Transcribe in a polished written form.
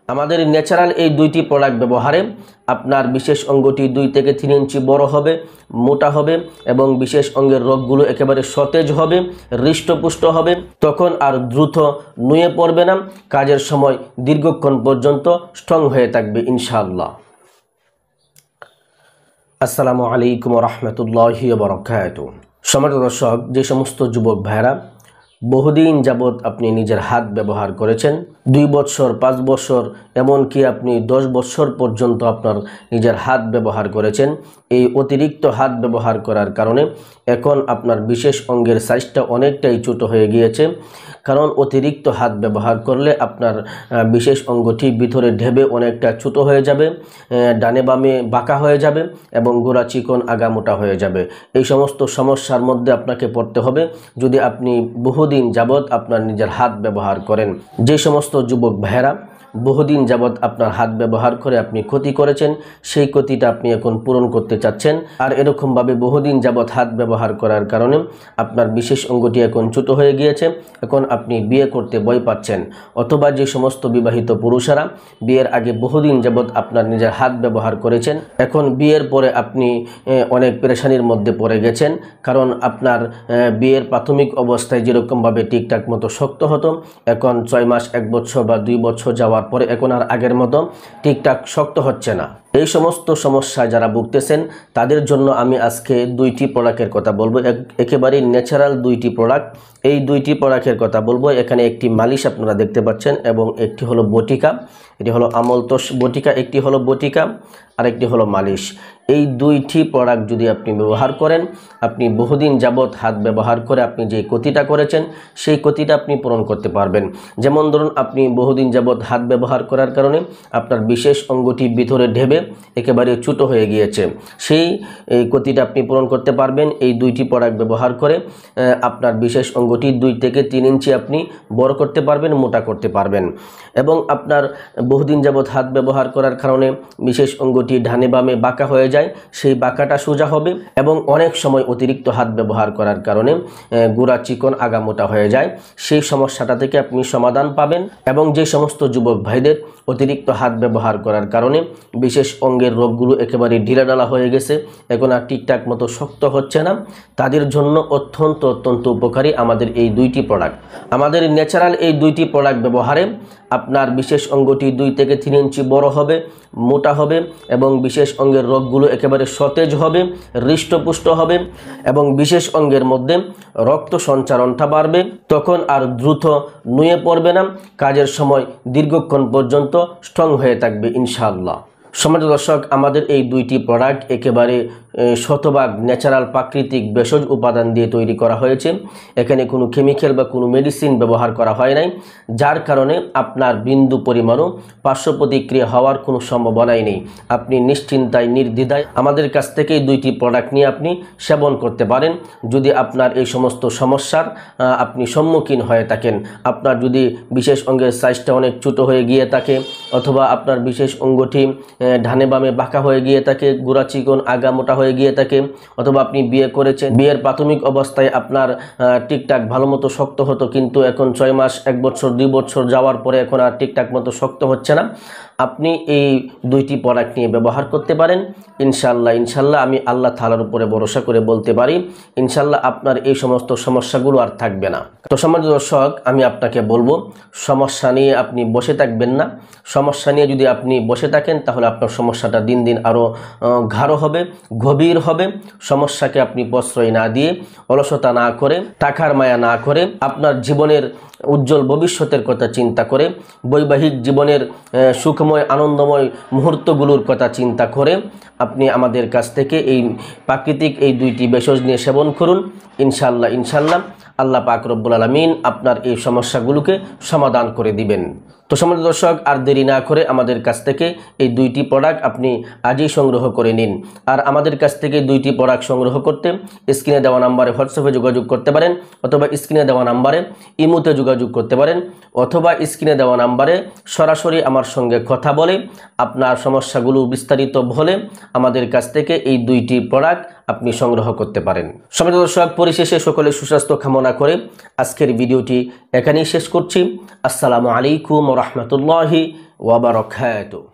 আমাদের ন্যাচারাল এই দুইটি প্রোডাক্ট ব্যবহারে আপনার বিশেষ অঙ্গটি 2 থেকে 3 ইঞ্চি বড় হবে, মোটা হবে এবং বিশেষ অঙ্গের রোগগুলো একেবারে সতেজ হবে, হৃষ্টপুষ্ট হবে। তখন আর দ্রুত নুয়ে পড়বে না, কাজের সময় দীর্ঘক্ষণ পর্যন্ত স্ট্রং হয়ে থাকবে ইনশাআল্লাহ। আসসালামু আলাইকুম ওয়া রাহমাতুল্লাহি ওয়া বারাকাতুহু। সম্মানিত দর্শক, যে সমস্ত যুবক ভাইরা বহুদিন যাবৎ আপনি নিজের হাত ব্যবহার করেছেন, 2 বছর 5 বছর এমনকি আপনি 10 বছর পর্যন্ত আপনার নিজের হাত ব্যবহার করেছেন, এই অতিরিক্ত হাত ব্যবহার করার কারণে এখন আপনার বিশেষ অঙ্গের সাইজটা অনেকটাই ছোট হয়ে গিয়েছে। কারণ অতিরিক্ত হাত ব্যবহার করলে আপনার বিশেষ অঙ্গটি ভিতরে ঢেবে অনেকটা ছোট হয়ে যাবে, ডানে বামে বাঁকা হয়ে যাবে এবং গোড়া চিকন আগা মোটা হয়ে যাবে। এই সমস্ত সমস্যার মধ্যে আপনাকে পড়তে হবে যদি আপনি বহুদিন যাবৎ আপনার নিজের হাত ব্যবহার করেন। যে সমস্ত যুবক ভাইয়েরা বহুদিন যাবৎ আপনার হাত ব্যবহার করে আপনি ক্ষতি করেছেন, সেই ক্ষতিটা আপনি এখন পূরণ করতে চাচ্ছেন, আর এরকমভাবে বহুদিন যাবৎ হাত ব্যবহার করার কারণে আপনার বিশেষ অঙ্গটি এখন ছোট হয়ে গিয়েছে, এখন আপনি বিয়ে করতে ভয় পাচ্ছেন। অথবা যে সমস্ত বিবাহিত পুরুষেরা বিয়ের আগে বহুদিন যাবৎ আপনার নিজের হাত ব্যবহার করেছেন, এখন বিয়ের পরে আপনি অনেক পেরেশানির মধ্যে পড়ে গেছেন। কারণ আপনার বিয়ের প্রাথমিক অবস্থায় যেরকমভাবে ঠিকঠাক মতো শক্ত হতো, এখন 6 মাস 1 বছর বা 2 বছর যাওয়ার পরে এখন আর আগের মতো ঠিকঠাক শক্ত হচ্ছে না। এই সমস্ত সমস্যায় যারা ভুগতেছেন তাদের জন্য আমি আজকে 2টি প্রোডাক্টের কথা বলবো, একেবারেই ন্যাচারাল 2টি প্রোডাক্ট। এই 2টি প্রোডাক্টের কথা বলবো। এখানে একটি মালিশ আপনারা দেখতে পাচ্ছেন এবং একটি হলো বটিকা, এটি হলো আমলতোষ বটিকা, একটি হলো বটিকা আর একটি হলো মালিশ। এই 2টি প্রোডাক্ট যদি আপনি ব্যবহার করেন, আপনি বহুদিন যাবৎ হাত ব্যবহার করে আপনি যে ক্ষতিটা করেছেন সেই ক্ষতিটা আপনি পূরণ করতে পারবেন। যেমন ধরুন, আপনি বহুদিন যাবৎ হাত ব্যবহার করার কারণে আপনার বিশেষ অঙ্গটি ভিতরে ঢেবে একেবারে ছোট হয়ে গিয়েছে, সেই ক্ষতিটা আপনি পূরণ করতে পারবেন এই 2টি প্রোডাক্ট ব্যবহার করে। আপনার বিশেষ অঙ্গটি 2 থেকে 3 ইঞ্চি আপনি বড় করতে পারবেন, মোটা করতে পারবেন। এবং আপনার বহুদিন যাবৎ হাত ব্যবহার করার কারণে বিশেষ অঙ্গটি ডানে বামে বাঁকা হয়ে যায়, সেই বাঁকাটা সোজা হবে। এবং অনেক সময় অতিরিক্ত হাত ব্যবহার করার কারণে গোড়া চিকন আগা মোটা হয়ে যায়, সেই সমস্যাটা থেকে আপনি সমাধান পাবেন। এবং যে সমস্ত যুবক ভাইদের অতিরিক্ত হাত ব্যবহার করার কারণে বিশেষ অঙ্গের রোগগুলো একেবারে ঢিলাঢালা হয়ে গেছে, এখন আর ঠিকঠাক মতো শক্ত হচ্ছে না, তাদের জন্য অত্যন্ত উপকারী আমাদের এই 2টি প্রোডাক্ট। আমাদের ন্যাচারাল এই 2টি প্রোডাক্ট ব্যবহারে আপনার বিশেষ অঙ্গটি 2 থেকে 3 ইঞ্চি বড় হবে, মোটা হবে এবং বিশেষ অঙ্গের রোগগুলো একেবারে সতেজ হবে, হৃষ্টপুষ্ট হবে এবং বিশেষ অঙ্গের মধ্যে রক্ত সঞ্চারণটা বাড়বে। তখন আর দ্রুত নুয়ে পড়বে না, কাজের সময় দীর্ঘক্ষণ পর্যন্ত স্ট্রং হয়ে থাকবে ইনশাআল্লাহ। সম্মানিত দর্শক, আমাদের এই 2টি প্রোডাক্ট একেবারে শতভাগ ন্যাচারাল প্রাকৃতিক ভেষজ উপাদান দিয়ে তৈরি করা হয়েছে। এখানে কোনো কেমিক্যাল বা কোনো মেডিসিন ব্যবহার করা হয় নাই, যার কারণে আপনার বিন্দু পরিমাণও পার্শ্ব প্রতিক্রিয়া হওয়ার কোনো সম্ভাবনাই নেই। আপনি নিশ্চিন্তায় নির্দ্বিধায় আমাদের কাছ থেকে এই 2টি প্রোডাক্ট নিয়ে আপনি সেবন করতে পারেন। যদি আপনার এই সমস্ত সমস্যার আপনি সম্মুখীন হয়ে থাকেন, আপনার যদি বিশেষ অঙ্গের সাইজটা অনেক ছোট হয়ে গিয়ে থাকে, অথবা আপনার বিশেষ অঙ্গটি ডানে বামে বাঁকা হয়ে গিয়ে থাকে, গোড়া চিকন আগা মোটা হয়ে গিয়ে থাকে, অথবা আপনি বিয়ে করেছেন, বিয়ের প্রাথমিক অবস্থায় আপনার ঠিকঠাক ভালো মতো শক্ত হতো, কিন্তু এখন 6 মাস 1 বছর 2 বছর যাওয়ার পরে এখন আর ঠিকঠাক মতো শক্ত হচ্ছে না, আপনি এই 2টি প্রোডাক্ট নিয়ে ব্যবহার করতে পারেন। ইনশাল্লাহ আমি আল্লাহ তাআলার উপরে ভরসা করে বলতে পারি, ইনশাল্লাহ আপনার এই সমস্ত সমস্যাগুলো আর থাকবে না। তো সম্মানিত দর্শক, আমি আপনাকে বলবো, সমস্যা নিয়ে আপনি বসে থাকবেন না। সমস্যা নিয়ে যদি আপনি বসে থাকেন তাহলে আপনার সমস্যাটা দিন দিন আরও গাঢ় হবে, গভীর হবে। সমস্যাকে আপনি প্রশ্রয় না দিয়ে, অলসতা না করে, টাকার মায়া না করে, আপনার জীবনের উজ্জ্বল ভবিষ্যতের কথা চিন্তা করে, বৈবাহিক জীবনের সুখময় আনন্দময় মুহূর্তগুলোর কথা চিন্তা করে আপনি আমাদের কাছ থেকে এই প্রাকৃতিক এই 2টি ভেষজ নিয়ে সেবন করুন। ইনশাল্লাহ আল্লাহ পাক রব্বুল আলামিন আপনার এই সমস্যাগুলোকে সমাধান করে দিবেন। তো সম্মানিত দর্শক, আর দেরি না করে আমাদের কাছ থেকে এই 2টি প্রোডাক্ট আপনি আজই সংগ্রহ করে নিন। আর আমাদের কাছ থেকে 2টি প্রোডাক্ট সংগ্রহ করতে স্ক্রিনে দেওয়া নাম্বারে হোয়াটসঅ্যাপে যোগাযোগ করতে পারেন, অথবা স্ক্রিনে দেওয়া নাম্বারে ইমোতে যোগাযোগ করতে পারেন, অথবা স্ক্রিনে দেওয়া নাম্বারে সরাসরি আমার সঙ্গে কথা বলে আপনার সমস্যাগুলো বিস্তারিত বলে আমাদের কাছ থেকে এই 2টি প্রোডাক্ট আপনি সংগ্রহ করতে পারেন। সম্মানিত দর্শক, পরিশেষে সকলের সুস্বাস্থ্য কামনা করে আজকের ভিডিওটি এখানেই শেষ করছি। আসসালামু আলাইকুম ওয়া রাহমাতুল্লাহি ওয়া বারাকাতুহু।